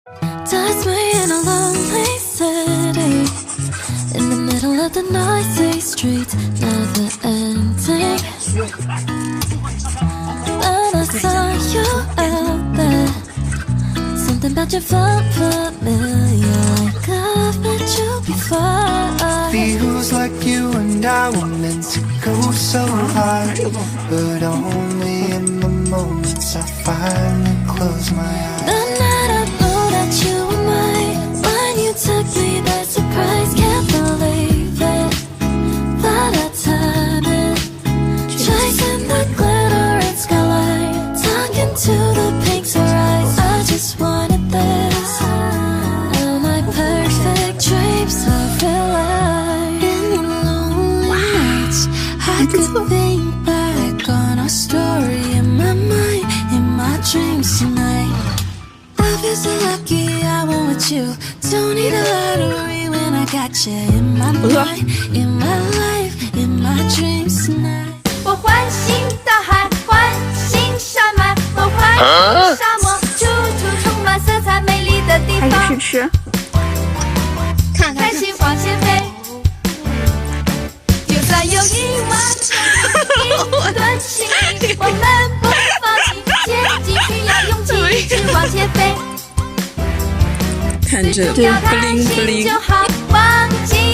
Does me in a lonely city, in the middle of the noisy streets, never ending. Then I saw you out there. Something about your phone familiar, like I've met you before. Feels like you and I were meant to go so high, but only in the moments I finally close my eyes. The night I knew that you were mine, when you took me by surprise, can't believe it. What a timing, chasing the glitter and skyline, talking to the pinks or eyes. I just wanted this. Now my perfect dreams are realized. In the lonely nights, I could think back on our story in my mind, in my dreams tonight. I feel so lucky I went with you. Don't need a lottery when I got you in my mind, in my life, in my dreams tonight. 我欢欣大海，欢欣山脉，我欢欣沙漠，处处充满色彩美丽的地还方。是去吃。看看开心往前飞，就算有1万1吨行李，我们不放弃，前进需要勇气，一直往前飞。看着不要贪心就好，忘记